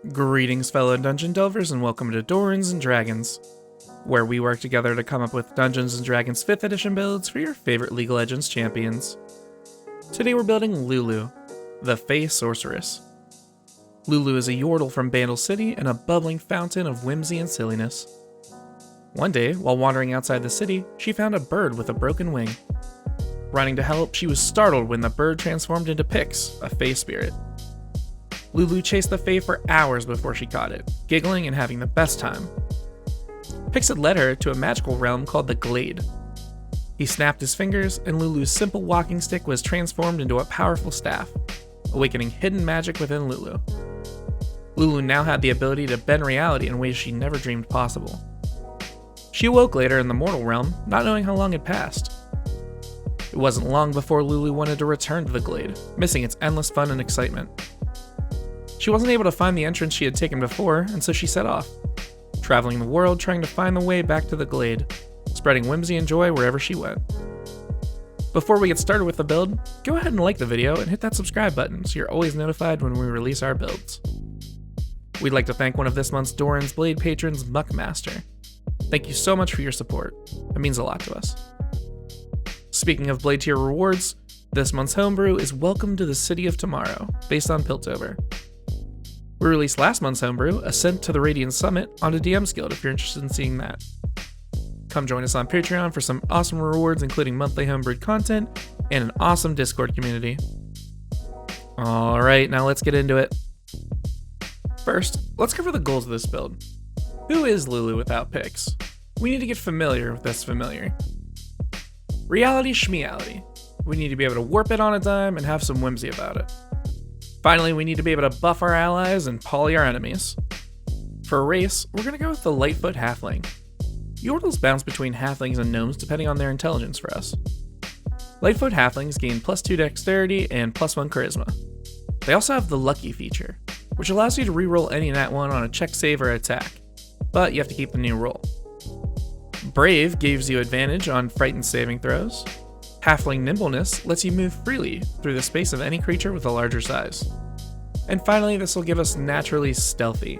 Greetings, fellow Dungeon Delvers, and welcome to DORAN'S, where we work together to come up with Dungeons & Dragons 5th edition builds for your favorite League of Legends champions. Today we're building Lulu, the Fae Sorceress. Lulu is a yordle from Bandle City and a bubbling fountain of whimsy and silliness. One day, while wandering outside the city, she found a bird with a broken wing. Running to help, she was startled when the bird transformed into Pix, a Fae spirit. Lulu chased the Fae for hours before she caught it, giggling and having the best time. Pix had led her to a magical realm called the Glade. He snapped his fingers, and Lulu's simple walking stick was transformed into a powerful staff, awakening hidden magic within Lulu. Lulu now had the ability to bend reality in ways she never dreamed possible. She awoke later in the mortal realm, not knowing how long had passed. It wasn't long before Lulu wanted to return to the Glade, missing its endless fun and excitement. She wasn't able to find the entrance she had taken before, and so she set off, traveling the world trying to find the way back to the Glade, spreading whimsy and joy wherever she went. Before we get started with the build, go ahead and like the video and hit that subscribe button so you're always notified when we release our builds. We'd like to thank one of this month's DORAN'S Blade patrons, Muckmaster. Thank you so much for your support. It means a lot to us. Speaking of Blade tier rewards, this month's homebrew is Welcome to the City of Tomorrow, based on Piltover. We released last month's homebrew, Ascent to the Radiant Summit, on the DM's Guild if you're interested in seeing that. Come join us on Patreon for some awesome rewards including monthly homebrewed content and an awesome Discord community. Alright, now let's get into it. First, let's cover the goals of this build. Who is Lulu without Pix? We need to get familiar with this familiar. Reality schmeality. We need to be able to warp it on a dime and have some whimsy about it. Finally, we need to be able to buff our allies and poly our enemies. For a race, we're going to go with the Lightfoot Halfling. Yordles bounce between halflings and gnomes depending on their intelligence for us. Lightfoot Halflings gain +2 Dexterity and +1 Charisma. They also have the Lucky feature, which allows you to reroll any nat 1 on a check, save, or attack, but you have to keep the new roll. Brave gives you advantage on Frightened saving throws. Halfling Nimbleness lets you move freely through the space of any creature with a larger size. And finally, this will give us Naturally Stealthy,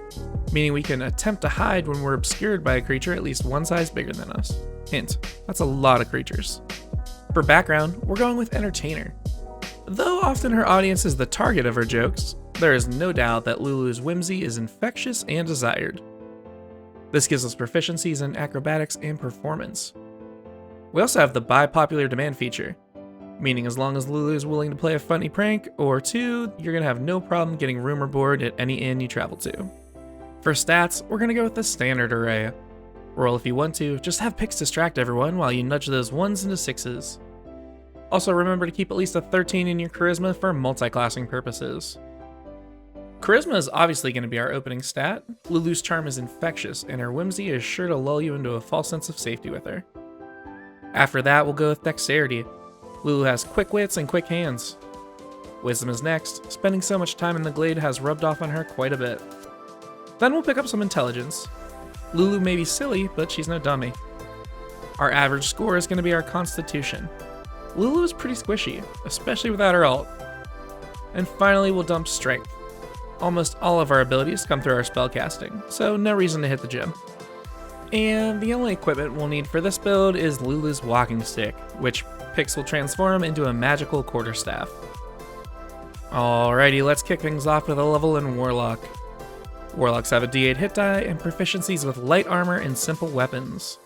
meaning we can attempt to hide when we're obscured by a creature at least one size bigger than us. Hint, that's a lot of creatures. For background, we're going with Entertainer. Though often her audience is the target of her jokes, there is no doubt that Lulu's whimsy is infectious and desired. This gives us proficiencies in acrobatics and performance. We also have the Buy Popular Demand feature, meaning as long as Lulu is willing to play a funny prank or two, you're going to have no problem getting room or board at any inn you travel to. For stats, we're going to go with the standard array. Roll if you want to, just have Pix distract everyone while you nudge those 1s into 6s. Also remember to keep at least a 13 in your charisma for multi-classing purposes. Charisma is obviously going to be our opening stat. Lulu's charm is infectious, and her whimsy is sure to lull you into a false sense of safety with her. After that, we'll go with Dexterity. Lulu has quick wits and quick hands. Wisdom is next. Spending so much time in the Glade has rubbed off on her quite a bit. Then we'll pick up some Intelligence. Lulu may be silly, but she's no dummy. Our average score is going to be our Constitution. Lulu is pretty squishy, especially without her ult. And finally, we'll dump Strength. Almost all of our abilities come through our spellcasting, so no reason to hit the gym. And the only equipment we'll need for this build is Lulu's walking stick, which Pix will transform into a magical quarterstaff. Alrighty, let's kick things off with a level in Warlock. Warlocks have a D8 hit die and proficiencies with light armor and simple weapons.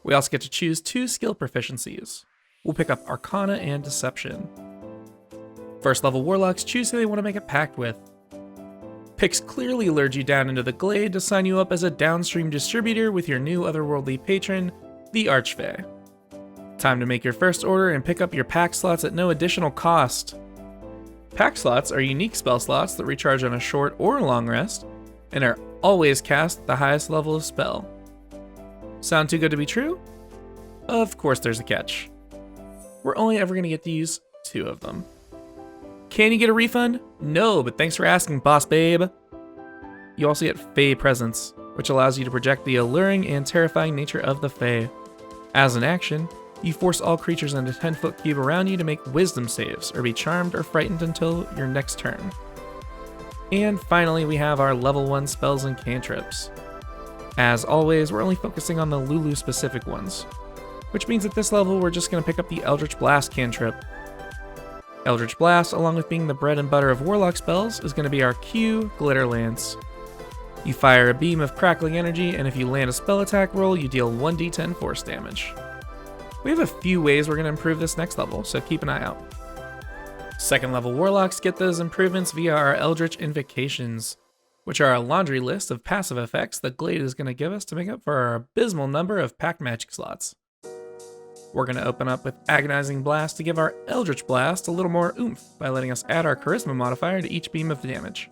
We also get to choose 2 skill proficiencies. We'll pick up Arcana and Deception. First level Warlocks choose who they want to make a pact with. Pix clearly lured you down into the Glade to sign you up as a downstream distributor with your new otherworldly patron, the Archfey. Time to make your first order and pick up your pact slots at no additional cost. Pact slots are unique spell slots that recharge on a short or long rest, and are always cast at the highest level of spell. Sound too good to be true? Of course there's a catch. We're only ever going to get to use 2 of them. Can you get a refund? No, but thanks for asking, boss babe. You also get Fae Presence, which allows you to project the alluring and terrifying nature of the Fae. As an action, you force all creatures in a 10-foot cube around you to make wisdom saves, or be charmed or frightened until your next turn. And finally, we have our level 1 spells and cantrips. As always, we're only focusing on the Lulu specific ones, which means at this level we're just going to pick up the Eldritch Blast cantrip. Eldritch Blast, along with being the bread and butter of Warlock spells, is going to be our Q Glitter Lance. You fire a beam of crackling energy, and if you land a spell attack roll, you deal 1d10 force damage. We have a few ways we're going to improve this next level, so keep an eye out. Second level Warlocks get those improvements via our Eldritch Invocations, which are a laundry list of passive effects that Glade is going to give us to make up for our abysmal number of Pact Magic slots. We're going to open up with Agonizing Blast to give our Eldritch Blast a little more oomph by letting us add our Charisma modifier to each beam of damage.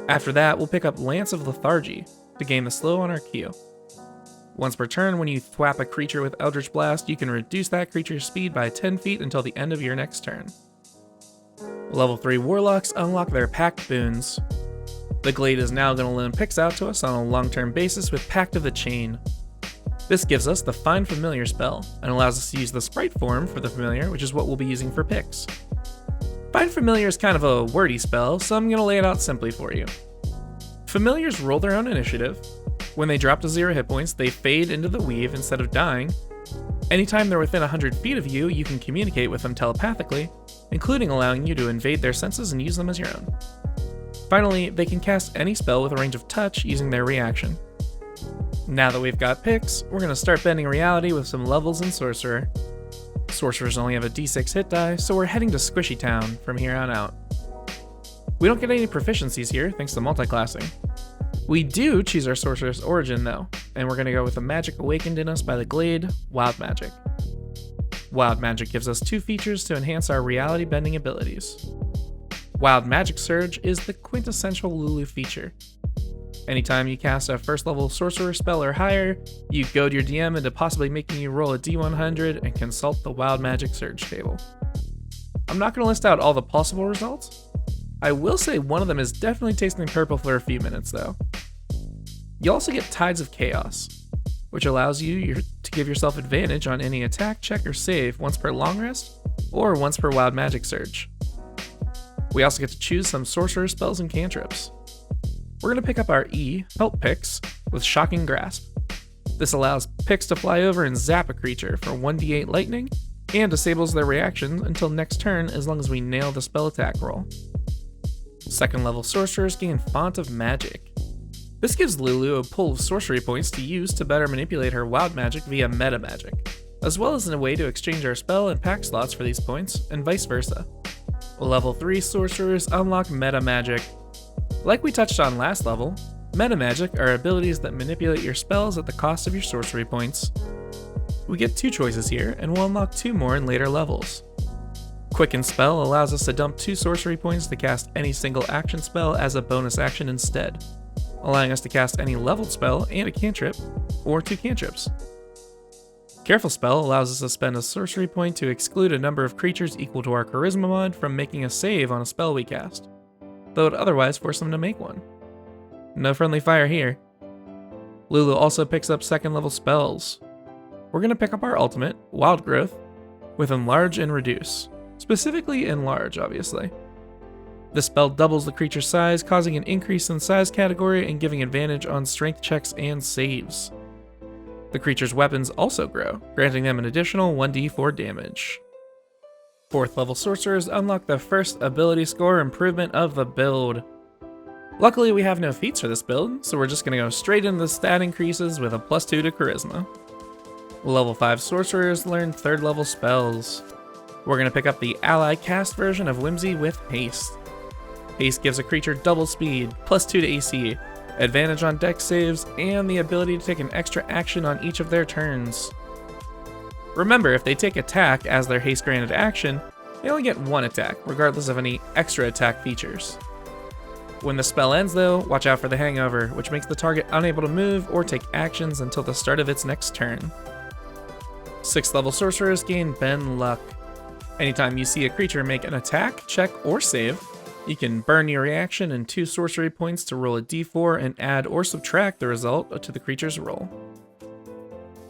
After that, we'll pick up Lance of Lethargy to gain the slow on our Q. Once per turn, when you thwap a creature with Eldritch Blast, you can reduce that creature's speed by 10 feet until the end of your next turn. Level 3 Warlocks unlock their Pact Boons. The Glade is now going to loan picks out to us on a long-term basis with Pact of the Chain. This gives us the Find Familiar spell, and allows us to use the sprite form for the familiar, which is what we'll be using for picks. Find Familiar is kind of a wordy spell, so I'm going to lay it out simply for you. Familiars roll their own initiative. When they drop to 0 hit points, they fade into the weave instead of dying. Anytime they're within 100 feet of you, you can communicate with them telepathically, including allowing you to invade their senses and use them as your own. Finally, they can cast any spell with a range of touch using their reaction. Now that we've got picks, we're going to start bending reality with some levels in Sorcerer. Sorcerers only have a d6 hit die, so we're heading to Squishy Town from here on out. We don't get any proficiencies here, thanks to multiclassing. We do choose our Sorceress origin though, and we're going to go with the magic awakened in us by the Glade, Wild Magic. Wild Magic gives us 2 features to enhance our reality bending abilities. Wild Magic Surge is the quintessential Lulu feature. Anytime you cast a first level sorcerer spell or higher, you goad your DM into possibly making you roll a d100 and consult the Wild Magic Surge table. I'm not going to list out all the possible results. I will say one of them is definitely tasting purple for a few minutes though. You also get Tides of Chaos, which allows you to give yourself advantage on any attack, check, or save once per long rest, or once per Wild Magic Surge. We also get to choose some sorcerer spells and cantrips. We're going to pick up our E, Help Picks, with Shocking Grasp. This allows Picks to fly over and zap a creature for 1d8 lightning, and disables their reactions until next turn as long as we nail the spell attack roll. Second level Sorcerers gain Font of Magic. This gives Lulu a pool of sorcery points to use to better manipulate her wild magic via Metamagic, as well as in a way to exchange our spell and pack slots for these points, and vice versa. Level 3 Sorcerers unlock Metamagic. Like we touched on last level, Metamagic are abilities that manipulate your spells at the cost of your sorcery points. We get 2 choices here, and we'll unlock 2 more in later levels. Quicken Spell allows us to dump 2 sorcery points to cast any single action spell as a bonus action instead, allowing us to cast any leveled spell and a cantrip, or 2 cantrips. Careful Spell allows us to spend a sorcery point to exclude a number of creatures equal to our Charisma mod from making a save on a spell we cast, though it would otherwise force them to make one. No friendly fire here. Lulu also picks up second level spells. We're going to pick up our ultimate, Wild Growth, with Enlarge and Reduce. Specifically Enlarge, obviously. This spell doubles the creature's size, causing an increase in size category and giving advantage on strength checks and saves. The creature's weapons also grow, granting them an additional 1d4 damage. 4th level Sorcerers unlock the first ability score improvement of the build. Luckily we have no feats for this build, so we're just going to go straight into the stat increases with a +2 to Charisma. Level 5 Sorcerers learn 3rd level spells. We're going to pick up the ally cast version of Whimsy with Haste. Haste gives a creature double speed, +2 to AC, advantage on dex saves, and the ability to take an extra action on each of their turns. Remember, if they take attack as their haste granted action, they only get 1 attack, regardless of any extra attack features. When the spell ends though, watch out for the hangover, which makes the target unable to move or take actions until the start of its next turn. 6th level Sorcerers gain Bend Luck. Anytime you see a creature make an attack, check, or save, you can burn your reaction and 2 sorcery points to roll a d4 and add or subtract the result to the creature's roll.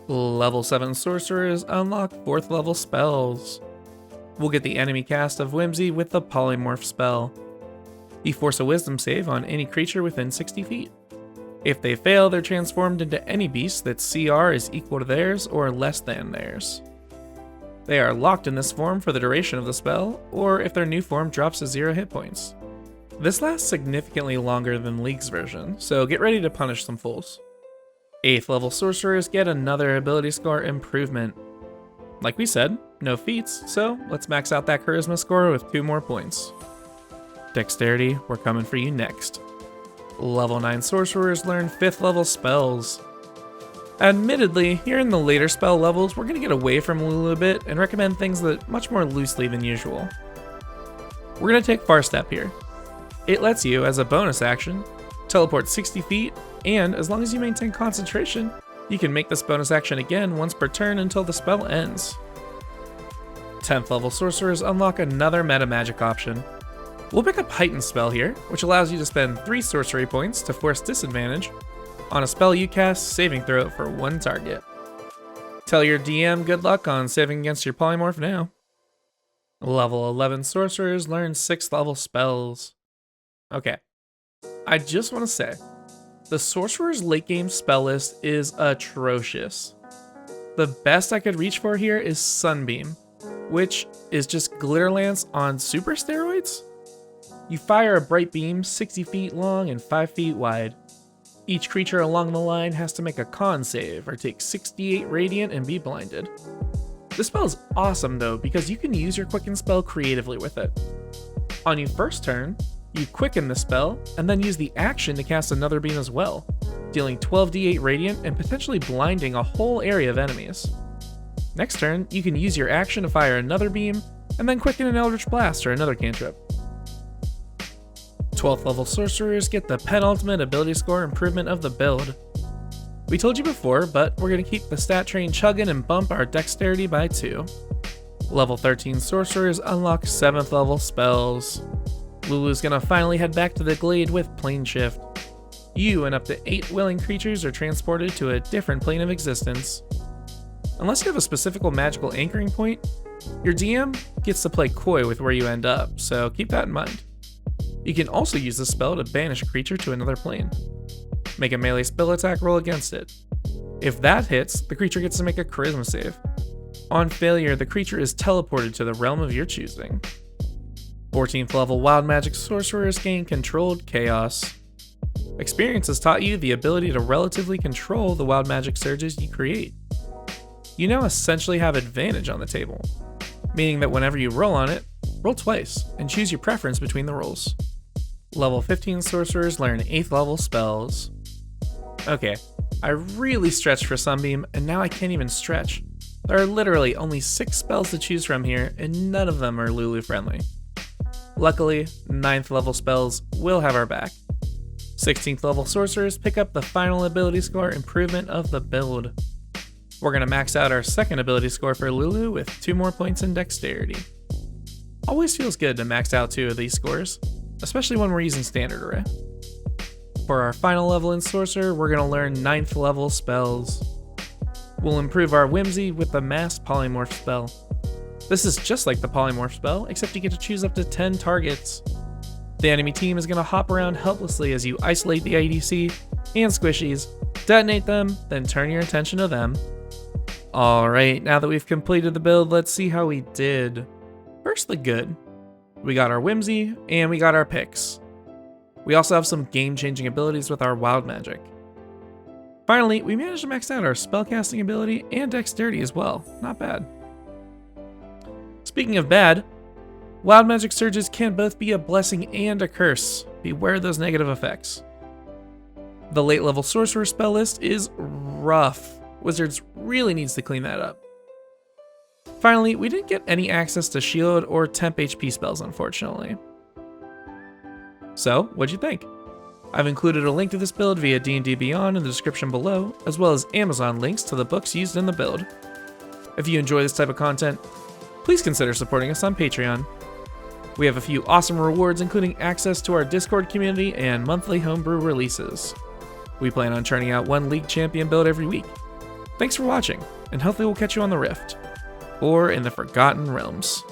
Level 7 Sorcerers unlock 4th level spells. We'll get the enemy cast of Whimsy with the Polymorph spell. You force a wisdom save on any creature within 60 feet. If they fail, they're transformed into any beast that CR is equal to theirs or less than theirs. They are locked in this form for the duration of the spell, or if their new form drops to 0 hit points. This lasts significantly longer than League's version, so get ready to punish some fools. 8th level sorcerers get another ability score improvement. Like we said, no feats, so let's max out that charisma score with 2 more points. Dexterity, we're coming for you next. Level 9 sorcerers learn 5th level spells. Admittedly, here in the later spell levels, we're going to get away from Lulu a bit and recommend things that much more loosely than usual. We're going to take Far Step here. It lets you, as a bonus action, teleport 60 feet, and as long as you maintain concentration, you can make this bonus action again once per turn until the spell ends. 10th level sorcerers unlock another Metamagic option. We'll pick up Heightened spell here, which allows you to spend 3 sorcery points to force disadvantage on a spell you cast, saving throw it for 1 target. Tell your DM good luck on saving against your polymorph now. Level 11 sorcerers learn 6th level spells. Okay, I just want to say, the sorcerer's late game spell list is atrocious. The best I could reach for here is Sunbeam, which is just Glitter Lance on super steroids? You fire a bright beam 60 feet long and 5 feet wide. Each creature along the line has to make a con save or take 68 radiant and be blinded. This spell is awesome though because you can use your quicken spell creatively with it. On your first turn, you quicken the spell and then use the action to cast another beam as well, dealing 12d8 radiant and potentially blinding a whole area of enemies. Next turn, you can use your action to fire another beam and then quicken an Eldritch Blast or another cantrip. 12th level sorcerers get the penultimate ability score improvement of the build. We told you before, but we're going to keep the stat train chugging and bump our dexterity by 2. Level 13 sorcerers unlock 7th level spells. Lulu's going to finally head back to the glade with Plane Shift. You and up to 8 willing creatures are transported to a different plane of existence. Unless you have a specific magical anchoring point, your DM gets to play coy with where you end up, so keep that in mind. You can also use this spell to banish a creature to another plane. Make a melee spell attack roll against it. If that hits, the creature gets to make a charisma save. On failure, the creature is teleported to the realm of your choosing. 14th level wild magic sorcerers gain controlled chaos. Experience has taught you the ability to relatively control the wild magic surges you create. You now essentially have advantage on the table, meaning that whenever you roll on it, roll twice and choose your preference between the rolls. Level 15 sorcerers learn 8th level spells. Okay, I really stretched for Sunbeam and now I can't even stretch. There are literally only 6 spells to choose from here and none of them are Lulu friendly. Luckily, 9th level spells will have our back. 16th level sorcerers pick up the final ability score improvement of the build. We're going to max out our second ability score for Lulu with 2 more points in dexterity. Always feels good to max out 2 of these scores, especially when we're using standard array. For our final level in sorcerer, we're going to learn 9th level spells. We'll improve our whimsy with the mass polymorph spell. This is just like the polymorph spell, except you get to choose up to 10 targets. The enemy team is going to hop around helplessly as you isolate the ADC and squishies, detonate them, then turn your attention to them. Alright, now that we've completed the build, let's see how we did. First, the good. We got our whimsy, and we got our picks. We also have some game-changing abilities with our wild magic. Finally, we managed to max out our spellcasting ability and dexterity as well. Not bad. Speaking of bad, wild magic surges can both be a blessing and a curse. Beware those negative effects. The late level sorcerer spell list is rough. Wizards really needs to clean that up. Finally, we didn't get any access to shield or temp HP spells, unfortunately. So, what'd you think? I've included a link to this build via D&D Beyond in the description below, as well as Amazon links to the books used in the build. If you enjoy this type of content, please consider supporting us on Patreon. We have a few awesome rewards, including access to our Discord community and monthly homebrew releases. We plan on churning out 1 League Champion build every week. Thanks for watching, and hopefully we'll catch you on the Rift, or in the Forgotten Realms.